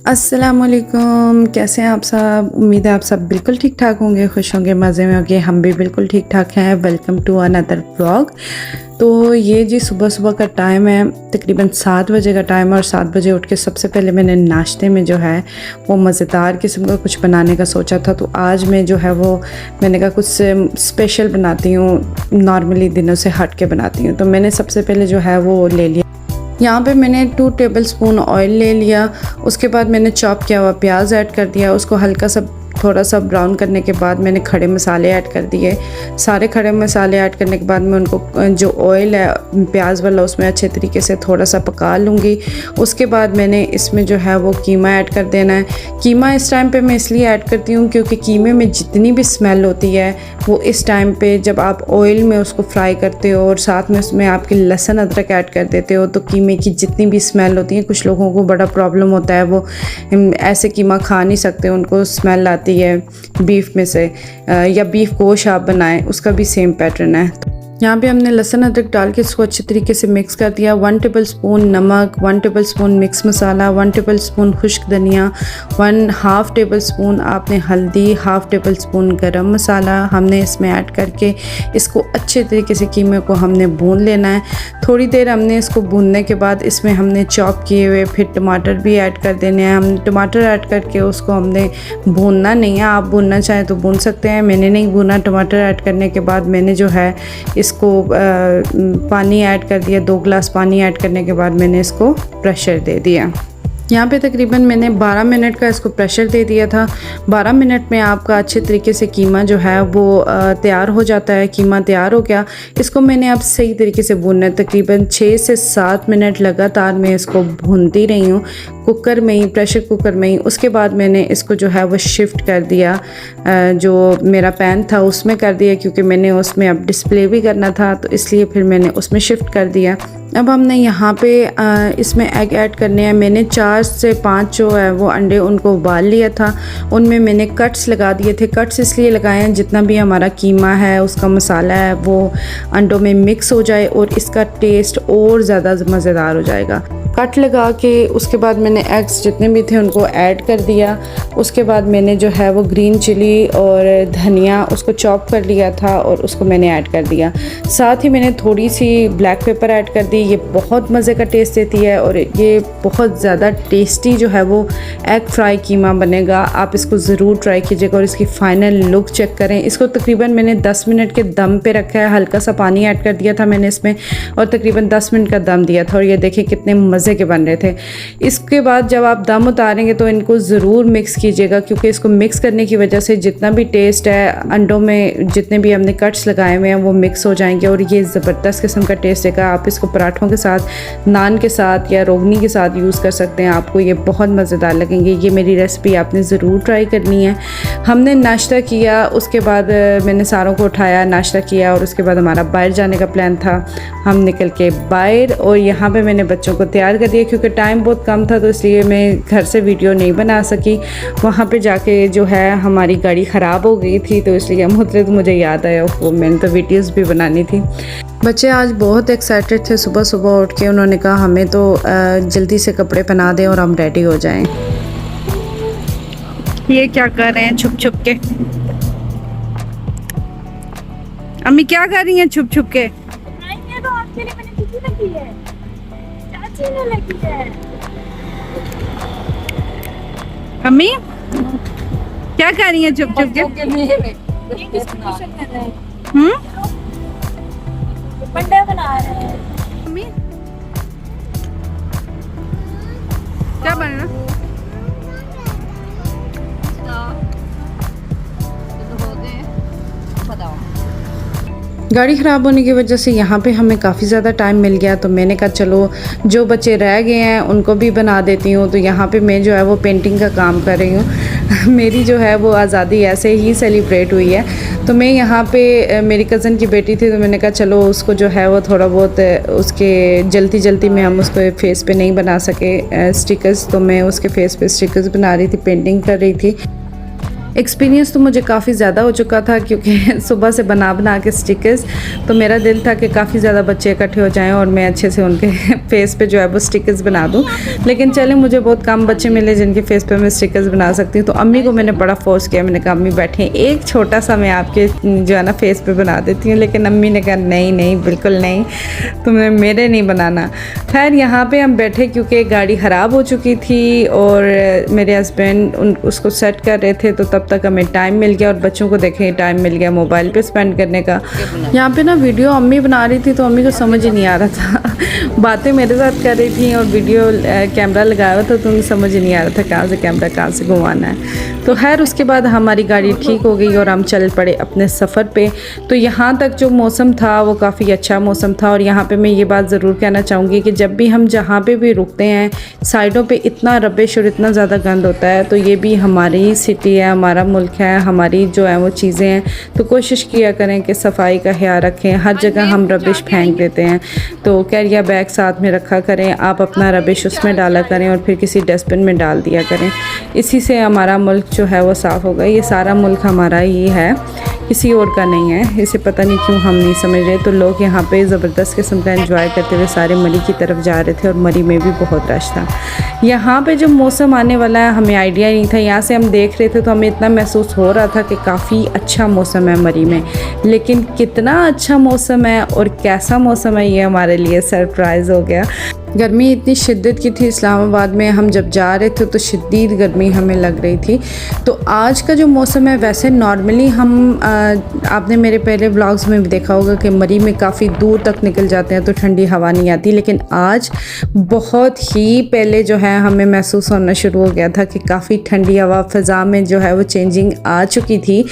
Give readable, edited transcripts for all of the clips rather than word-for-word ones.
अस्सलामुअलैकुम, कैसे हैं आप सब। उम्मीद है आप सब बिल्कुल ठीक ठाक होंगे, खुश होंगे, मज़े में होंगे। हम भी बिल्कुल ठीक ठाक हैं। Welcome to another vlog. तो ये जी सुबह सुबह का टाइम है, तकरीबन 7 बजे का टाइम है। और 7 बजे उठ के सबसे पहले मैंने नाश्ते में जो है वो मज़ेदार किस्म का कुछ बनाने का सोचा था। तो आज मैं जो है वो मैंने कहा कुछ स्पेशल बनाती हूँ, नॉर्मली दिनों से हट के बनाती हूँ। तो मैंने सबसे पहले जो है वो ले लिया, यहाँ पे मैंने 2 टेबलस्पून ऑयल ले लिया। उसके बाद मैंने चॉप किया हुआ प्याज ऐड कर दिया। उसको हल्का सा थोड़ा सा ब्राउन करने के बाद मैंने खड़े मसाले ऐड कर दिए। सारे खड़े मसाले ऐड करने के बाद मैं उनको जो ऑयल है प्याज वाला उसमें अच्छे तरीके से थोड़ा सा पका लूँगी। उसके बाद मैंने इसमें जो है वो कीमा ऐड कर देना है। कीमा इस टाइम पे मैं इसलिए ऐड करती हूँ क्योंकि कीमे में जितनी भी स्मेल होती है वो इस टाइम पे जब आप ऑयल में उसको फ्राई करते हो और साथ में उसमें आपकी लहसुन अदरक ऐड कर देते हो तो कीमे की जितनी भी स्मेल होती है, कुछ लोगों को बड़ा प्रॉब्लम होता है, वो ऐसे कीमा खा नहीं सकते, उनको स्मेल आती है बीफ में से, या बीफ गोश्त आप बनाएं उसका भी सेम पैटर्न है। यहाँ पे हमने लहसुन अदरक डाल के इसको अच्छे तरीके से मिक्स कर दिया। 1 टेबलस्पून नमक, 1 टेबलस्पून मिक्स मसाला, 1 टेबलस्पून खुश्क धनिया, 1/2 टेबलस्पून आपने हल्दी, 1/2 टेबलस्पून गरम मसाला हमने इसमें ऐड करके इसको अच्छे तरीके से कीमे को हमने भून लेना है। थोड़ी देर हमने इसको भूनने के बाद इसमें हमने चॉप किए हुए फिर टमाटर भी ऐड कर देने हैं। हम टमाटर ऐड करके उसको हमने भूनना नहीं है, आप भूनना चाहें तो भून सकते हैं, मैंने नहीं भूना। टमाटर ऐड करने के बाद मैंने जो है इसको पानी ऐड कर दिया। 2 गिलास पानी ऐड करने के बाद मैंने इसको प्रेशर दे दिया। यहाँ पे तकरीबन मैंने 12 मिनट का इसको प्रेशर दे दिया था। 12 मिनट में आपका अच्छे तरीके से कीमा जो है वो तैयार हो जाता है। कीमा तैयार हो गया, इसको मैंने अब सही तरीके से भूनना है। तकरीबन 6 से 7 मिनट लगातार मैं इसको भूनती रही हूँ कुकर में ही, प्रेशर कुकर में ही। उसके बाद मैंने इसको जो है वो शिफ्ट कर दिया, जो मेरा पैन था उसमें कर दिया क्योंकि मैंने उसमें अब डिस्प्ले भी करना था, तो इसलिए फिर मैंने उसमें शिफ्ट कर दिया। अब हमने यहाँ पे इसमें एग ऐड करने हैं। मैंने 4 से 5 जो है वो अंडे उनको उबाल लिया था, उनमें मैंने कट्स लगा दिए थे। कट्स इसलिए लगाए हैं जितना भी हमारा कीमा है उसका मसाला है वो अंडों में मिक्स हो जाए और इसका टेस्ट और ज़्यादा मज़ेदार हो जाएगा। कट लगा के उसके बाद मैंने एग्स जितने भी थे उनको ऐड कर दिया। उसके बाद मैंने जो है वो ग्रीन चिली और धनिया उसको चॉप कर लिया था और उसको मैंने ऐड कर दिया। साथ ही मैंने थोड़ी सी ब्लैक पेपर ऐड कर दी। ये बहुत मज़े का टेस्ट देती है और ये बहुत ज़्यादा टेस्टी जो है वो एग फ्राई कीमा बनेगा। आप इसको ज़रूर ट्राई कीजिएगा और इसकी फ़ाइनल लुक चेक करें। इसको तकरीबन मैंने 10 मिनट के दम पे रखा है। हल्का सा पानी ऐड कर दिया था मैंने इसमें और तकरीबन 10 मिनट का दम दिया था और ये देखिए कितने मज़े के बन रहे थे। इसके बाद जब आप दम उतारेंगे तो इनको ज़रूर मिक्स कीजिएगा क्योंकि इसको मिक्स करने की वजह से जितना भी टेस्ट है अंडों में, जितने भी हमने कट्स लगाए हुए हैं वो मिक्स हो जाएंगे और ये ज़बरदस्त किस्म का टेस्ट देगा। आप इसको पराठों के साथ, नान के साथ या रोगनी के साथ यूज़ कर सकते हैं, आपको ये बहुत मज़ेदार लगेंगे। ये मेरी रेसिपी आपने ज़रूर ट्राई करनी है। हमने नाश्ता किया, उसके बाद मैंने सारों को उठाया, नाश्ता किया और उसके बाद हमारा बाहर जाने का प्लान था। हम निकल के बाहर और यहाँ पे मैंने बच्चों को तैयार कर दिया क्योंकि टाइम बहुत कम था तो इसलिए मैं घर से वीडियो नहीं बना सकी। वहाँ पे जाके जो है हमारी गाड़ी ख़राब हो गई थी तो इसलिए हम उतरे तो मुझे याद आया वो मैंने तो वीडियोस भी बनानी थी। बच्चे आज बहुत एक्साइटेड थे। सुबह सुबह उठ के उन्होंने कहा हमें तो जल्दी से कपड़े पहना दें और हम रेडी हो जाएं। ये क्या कर रहे हैं छुप छुप के? अम्मी क्या कर रही हैं छुप छुप के? तो आपके लिए मैंने चिट्ठी लगी है, चाची ने लगी है। अम्मी क्या कर रही हैं छुप छुप के? बंडे बना रहे हैं। अम्मी क्या बन रहा? गाड़ी ख़राब होने की वजह से यहाँ पे हमें काफ़ी ज़्यादा टाइम मिल गया तो मैंने कहा चलो जो बच्चे रह गए हैं उनको भी बना देती हूँ। तो यहाँ पे मैं जो है वो पेंटिंग का काम कर रही हूँ। मेरी जो है वो आज़ादी ऐसे ही सेलिब्रेट हुई है। तो मैं यहाँ पे मेरी कज़न की बेटी थी तो मैंने कहा चलो उसको जो है वो थोड़ा बहुत उसके जल्दी जल्दी में हम उसको फेस पे नहीं बना सके स्टिकर्स, तो मैं उसके फेस पे स्टिकर्स बना रही थी, पेंटिंग कर रही थी। एक्सपीरियंस तो मुझे काफ़ी ज़्यादा हो चुका था क्योंकि सुबह से बना बना के स्टिकर्स, तो मेरा दिल था कि काफ़ी ज़्यादा बच्चे इकट्ठे हो जाएं और मैं अच्छे से उनके फेस पे जो है वो स्टिकर्स बना दूं। लेकिन चले, मुझे बहुत कम बच्चे मिले जिनके फेस पे मैं स्टिकर्स बना सकती हूँ। तो अम्मी को मैंने बड़ा फोर्स किया, मैंने कहा अम्मी बैठे, एक छोटा सा मैं आपके जो है ना फेस पे बना देती हूँ। लेकिन अम्मी ने कहा नहीं नहीं, बिल्कुल नहीं, तुम्हें मेरे नहीं बनाना। खैर यहाँ पे हम बैठे क्योंकि गाड़ी ख़राब हो चुकी थी और मेरे हस्बैंड उसको सेट कर रहे थे, तो तब तक हमें टाइम मिल गया और बच्चों को देखें टाइम मिल गया मोबाइल पे स्पेंड करने का। यहाँ पे ना वीडियो अम्मी बना रही थी तो अम्मी को समझ ही नहीं आ रहा था बातें मेरे साथ कर रही थी और वीडियो कैमरा लगाया हुआ था, तो उन्हें समझ ही नहीं आ रहा था कहाँ से कैमरा कहाँ से घुमाना है। तो खैर उसके बाद हमारी गाड़ी ठीक हो गई और हम चल पड़े अपने सफ़र पे। तो यहाँ तक जो मौसम था वो काफ़ी अच्छा मौसम था। और यहाँ पे मैं ये बात ज़रूर कहना चाहूँगी कि जब भी हम जहाँ पे भी रुकते हैं, साइडों पे इतना रबिश और इतना ज़्यादा गंद होता है। तो ये भी हमारी सिटी है, हमारा मुल्क है, हमारी जो है वो चीज़ें हैं, तो कोशिश किया करें कि सफाई का ख्याल रखें। हर जगह हम रबिश फेंक देते हैं, तो कैरियर बैग साथ में रखा करें, आप अपना रबिश उसमें डाला करें और फिर किसी डस्टबिन में डाल दिया करें। इसी से हमारा मुल्क जो है वो साफ़ होगा। ये सारा मुल्क हमारा ही है, किसी और का नहीं है। इसे पता नहीं क्यों हम नहीं समझ रहे। तो लोग यहाँ पे ज़बरदस्त किस्म का एंजॉय करते हुए सारे मरी की तरफ जा रहे थे और मरी में भी बहुत रश था। यहाँ पे जो मौसम आने वाला है हमें आइडिया नहीं था। यहाँ से हम देख रहे थे तो हमें इतना महसूस हो रहा था कि काफ़ी अच्छा मौसम है मरी में, लेकिन कितना अच्छा मौसम है और कैसा मौसम है ये हमारे लिए सरप्राइज़ हो गया। गर्मी इतनी शिद्दत की थी इस्लामाबाद में, हम जब जा रहे थे तो शिद्दत गर्मी हमें लग रही थी। तो आज का जो मौसम है, वैसे नॉर्मली हम आपने मेरे पहले व्लॉग्स में भी देखा होगा कि मरी में काफ़ी दूर तक निकल जाते हैं तो ठंडी हवा नहीं आती। लेकिन आज बहुत ही पहले जो है हमें महसूस होना शुरू हो गया था कि काफ़ी ठंडी हवा फ़ज़ा में जो है वो चेंजिंग आ चुकी थी।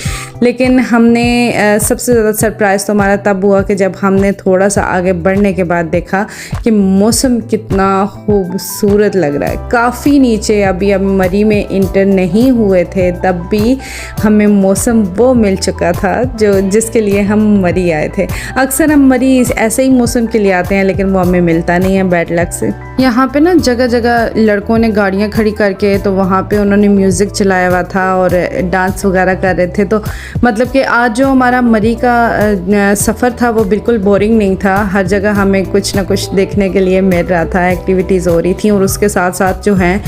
लेकिन हमने सबसे ज़्यादा सरप्राइज़ तो हमारा तब हुआ कि जब हमने थोड़ा सा आगे बढ़ने के बाद देखा कि मौसम कितना खूबसूरत लग रहा है। काफ़ी नीचे अभी हम मरी में इंटर नहीं हुए थे तब भी हमें मौसम वो मिल चुका था जिसके लिए हम मरी आए थे। अक्सर हम मरी ऐसे ही मौसम के लिए आते हैं लेकिन वो हमें मिलता नहीं है बैड लक से। यहाँ पे ना जगह जगह लड़कों ने गाड़ियाँ खड़ी करके, तो वहाँ पे उन्होंने म्यूज़िक चलाया हुआ था और डांस वगैरह कर रहे थे। तो मतलब कि आज जो हमारा मरी का सफ़र था वो बिल्कुल बोरिंग नहीं था। हर जगह हमें कुछ ना कुछ देखने के लिए मिल रहा था, एक्टिविटीज़ हो रही थी। और उसके साथ साथ जो हैं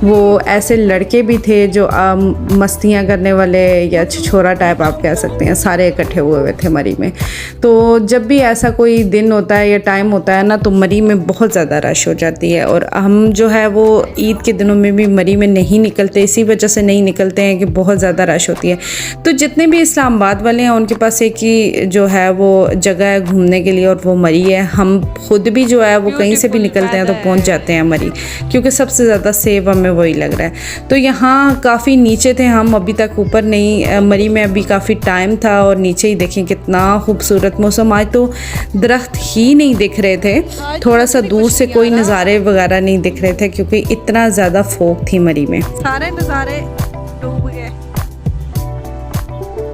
वो ऐसे लड़के भी थे जो मस्तियाँ करने वाले या छिछोरा टाइप आप कह सकते हैं, सारे इकट्ठे हुए थे मरी में। तो जब भी ऐसा कोई दिन होता है या टाइम होता है ना, तो मरी में बहुत ज़्यादा रश हो जाती है। और हम जो है वो ईद के दिनों में भी मरी में नहीं निकलते, इसी वजह से नहीं निकलते हैं कि बहुत ज़्यादा रश होती है। तो जितने भी इस्लामाबाद वाले हैं उनके पास एक ही जो है वो जगह है घूमने के लिए और वो मरी है। हम खुद भी जो है वो कहीं से भी निकलते हैं तो पहुंच जाते हैं मरी, क्योंकि सबसे ज़्यादा सेफ हमें वही लग रहा है। तो यहाँ काफ़ी नीचे थे हम, अभी तक ऊपर नहीं। मरी में अभी काफ़ी टाइम था और नीचे ही देखें कितना खूबसूरत मौसम। आज तो दरख्त ही नहीं दिख रहे थे, थोड़ा सा दूर से कोई नज़ारे वगैरह नहीं दिख रहे थे क्योंकि इतना ज़्यादा फोक थी मरी में। सारे नज़ारे डूब गए।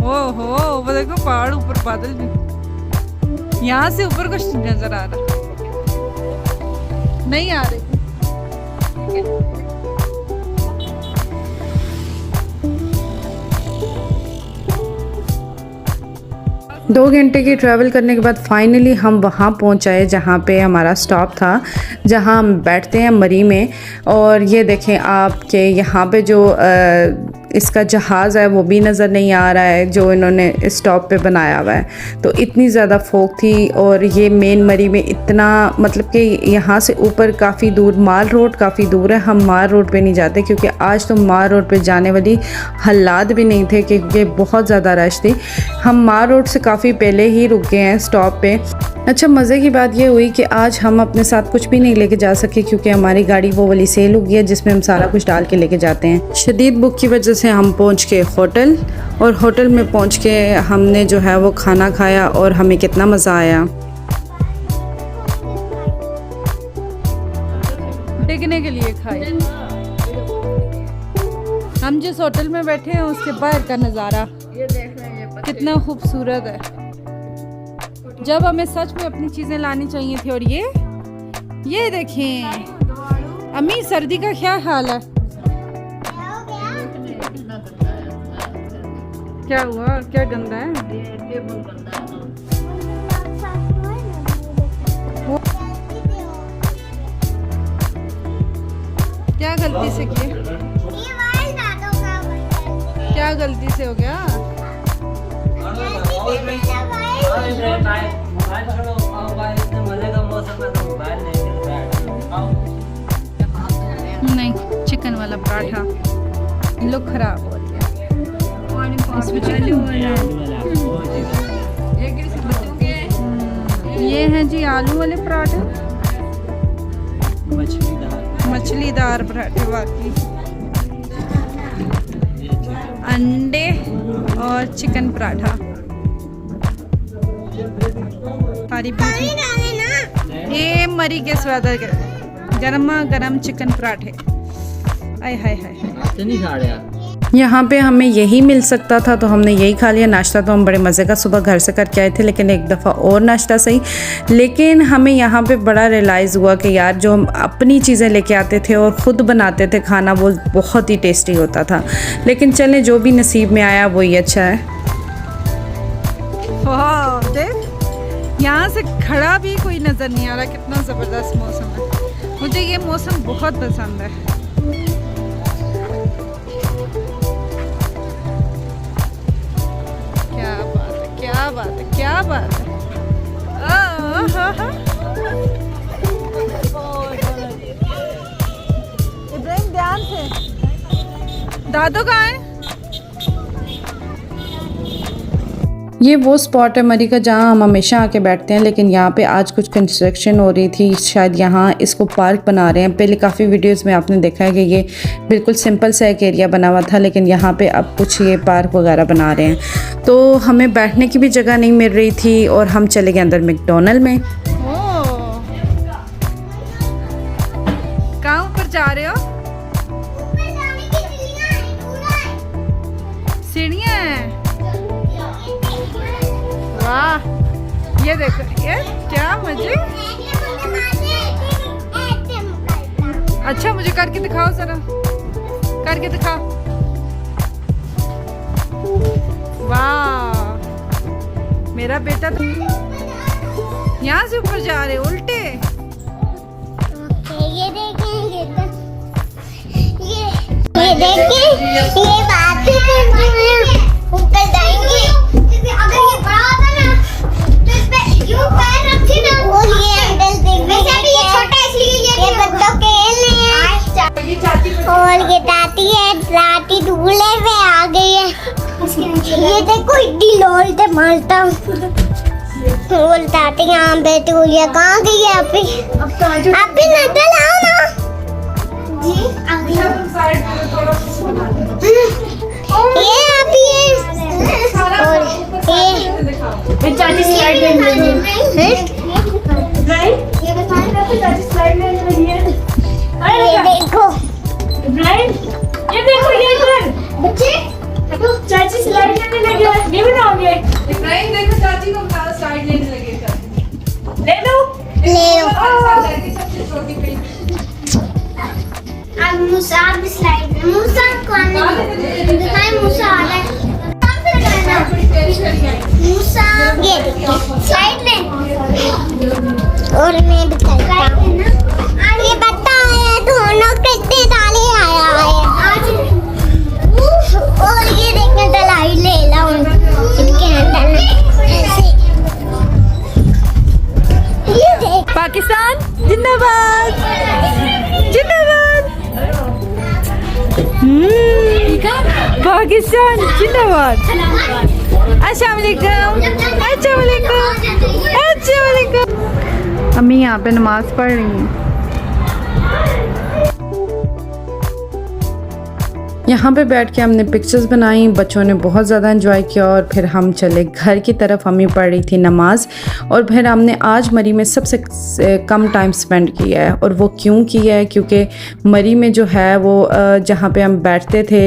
ओहो, वो देखो पहाड़ ऊपर, बादल भी। यहाँ से ऊपर कुछ नजर आ रहा नहीं आ रही। 2 घंटे की ट्रैवल करने के बाद फाइनली हम वहाँ पहुँच आए जहाँ पे हमारा स्टॉप था, जहाँ हम बैठते हैं मरी में। और ये देखें आप कि यहाँ पे जो इसका जहाज़ है वो भी नज़र नहीं आ रहा है जो इन्होंने स्टॉप पे बनाया हुआ है। तो इतनी ज़्यादा फोक थी। और ये मेन मरी में इतना, मतलब कि यहाँ से ऊपर काफ़ी दूर माल रोड काफ़ी दूर है। हम माल रोड पे नहीं जाते क्योंकि आज तो माल रोड पे जाने वाली हालात भी नहीं थे क्योंकि बहुत ज़्यादा रश थी। हम माल रोड से काफ़ी पहले ही रुक गए हैं स्टॉप पे। अच्छा, मज़े की बात ये हुई कि आज हम अपने साथ कुछ भी नहीं लेके जा सके क्योंकि हमारी गाड़ी वो वाली सेल हो गई है जिसमें हम सारा कुछ डाल के लेके जाते हैं। शदीद भूख की वजह से हम पहुंच के होटल, और होटल में पहुंच के हमने जो है वो खाना खाया और हमें कितना मज़ा आया। टिकने के लिए खाए। हम जिस होटल में बैठे हैं उसके बाहर का नज़ारा कितना खूबसूरत है। जब हमें सच में अपनी चीज़ें लानी चाहिए थी। और ये देखें अम्मी, सर्दी का क्या हाल है? क्या हुआ, क्या गंदा है? क्या गलती से किए? क्या गलती से हो गया? नहीं, चिकन वाला पराठा लुक खराब हो गया। इसमें ये हैं जी आलू वाले पराठे, मछलीदार पराठे बाकी, अंडे और चिकन पराठा। ये मरी के स्वाद गरमा गरम चिकन पराठे। आय हाय हाय। यहाँ पे हमें यही मिल सकता था तो हमने यही खा लिया। नाश्ता तो हम बड़े मज़े का सुबह घर से करके आए थे, लेकिन एक दफ़ा और नाश्ता सही। लेकिन हमें यहाँ पे बड़ा रियलाइज़ हुआ कि यार जो हम अपनी चीज़ें लेके आते थे और ख़ुद बनाते थे खाना, वो बहुत ही टेस्टी होता था। लेकिन चलें, जो भी नसीब में आया वही अच्छा है। वाह, देख यहाँ से खड़ा भी कोई नज़र नहीं आ रहा, कितना ज़बरदस्त मौसम है। मुझे ये मौसम बहुत पसंद है। क्या बात है, क्या बात है। इब्राहिम ध्यान से, दादू कहाँ है? ये वो स्पॉट है मरी का जहाँ हम हमेशा आके बैठते हैं, लेकिन यहाँ पे आज कुछ कंस्ट्रक्शन हो रही थी, शायद यहाँ इसको पार्क बना रहे हैं। पहले काफ़ी वीडियोस में आपने देखा है कि ये बिल्कुल सिंपल सा एक एरिया बना हुआ था, लेकिन यहाँ पे अब कुछ ये पार्क वगैरह बना रहे हैं। तो हमें बैठने की भी जगह नहीं मिल रही थी और हम चले गए अंदर मैकडॉनल्ड में। कहाँ ऊपर जा रहे हो? सीढ़ियाँ हैं। वाह, ये देखो, ये क्या मजे। अच्छा, मुझे करके दिखाओ जरा, करके दिखाओ। वाह, मेरा बेटा तो यहाँ से ऊपर जा रहे उल्टे। ये देखेंगे, ये बात ऊपर जाएंगे। अगर ये बड़ा होता ना तो इस पे यूं पैर रखते ना, और ये हैंडल देखने वैसे भी ये छोटा है, इसलिए ये बच्चों खेलने हैं। और ये दादी है, दादी दूल्हे में आ गई है। ये देखो इतनी लोल से मारता हूँ। और दादी यहाँ बैठी हुई है। कहाँ गई है अभी? अभी नजर आओ ना जी। ये अभी और ये चाची स्लाइड में लगी है। ये बताने को चाची स्लाइड में लगी है। ये देखो इब्राहिम, ये देखो, ये इधर बच्चे चाची स्लाइड में लगी है। ये बनाओगे इब्राहिम? देखो चाची को साइड लेने लगे। ले लो। सबसे छोटी बड़ी अब मूसा भी स्लाइड में, मूसा कौन है? दिखाए मूसा आ रहा है। मूसा ये देखिए स्लाइड में। और मैं बताता हूँ ना, ये बता आया दोनों कितने डाले आया है। और ये देखने दलाई ले ला इनके अंदर ऐसे। ये देख, पाकिस्तान जिंदाबाद, जिंदाबाद। पाकिस्तान जिंदाबाद। अस्सलाम वालेकुम, अस्सलाम वालेकुम, अस्सलाम वालेकुम। अम्मी यहाँ पे नमाज पढ़ रही हैं। यहाँ पे बैठ के हमने पिक्चर्स बनाई, बच्चों ने बहुत ज़्यादा एंजॉय किया और फिर हम चले घर की तरफ। अम्मी पढ़ रही थी नमाज और फिर हमने आज मरी में सबसे कम टाइम स्पेंड किया है। और वो क्यों किया है? क्योंकि मरी में जो है वो जहाँ पे हम बैठते थे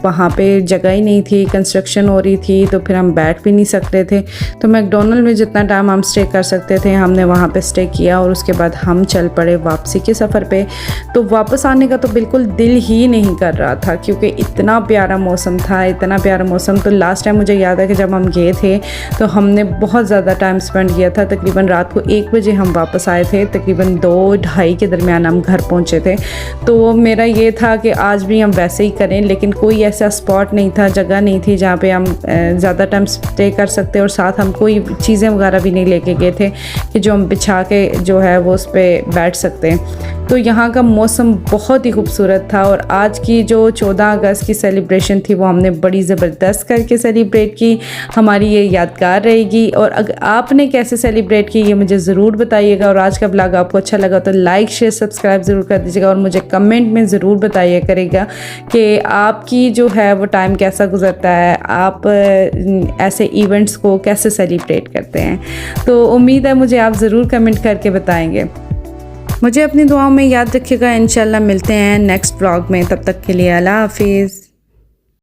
वहाँ पे जगह ही नहीं थी, कंस्ट्रक्शन हो रही थी, तो फिर हम बैठ भी नहीं सकते थे। तो मैकडॉनल्ड में जितना टाइम हम स्टे कर सकते थे हमने वहाँ पे स्टे किया और उसके बाद हम चल पड़े वापसी के सफ़र पे। तो वापस आने का तो बिल्कुल दिल ही नहीं कर रहा था, क्योंकि क्योंकि इतना प्यारा मौसम था, इतना प्यारा मौसम। तो लास्ट टाइम मुझे याद है कि जब हम गए थे तो हमने बहुत ज़्यादा टाइम स्पेंड किया था। तकरीबन रात को 1 बजे हम वापस आए थे, तकरीबन 2-2:30 के दरमियान हम घर पहुँचे थे। तो मेरा ये था कि आज भी हम वैसे ही करें, लेकिन कोई ऐसा स्पॉट नहीं था, जगह नहीं थी जहाँ पे हम ज़्यादा टाइम स्टे कर सकते, और साथ हम कोई चीज़ें वगैरह भी नहीं लेके गए थे कि जो हम बिछा के जो है वो उस पर बैठ सकते हैं। तो यहाँ का मौसम बहुत ही खूबसूरत था, और आज की जो 14 अगस्त की सेलिब्रेशन थी वो हमने बड़ी ज़बरदस्त करके सेलिब्रेट की। हमारी ये यादगार रहेगी। और अगर आपने कैसे सेलिब्रेट की ये मुझे ज़रूर बताइएगा। और आज का ब्लॉग आपको अच्छा लगा तो लाइक शेयर सब्सक्राइब ज़रूर कर दीजिएगा, और मुझे कमेंट में ज़रूर बताइए करेगा कि आपकी जो है वो टाइम कैसा गुजरता है, आप ऐसे इवेंट्स को कैसे सेलिब्रेट करते हैं। तो उम्मीद है मुझे आप ज़रूर कमेंट करके बताएंगे। मुझे अपनी दुआओं में याद रखिएगा। इंशाल्लाह मिलते हैं नेक्स्ट ब्लॉग में, तब तक के लिए अल्लाह हाफिज़।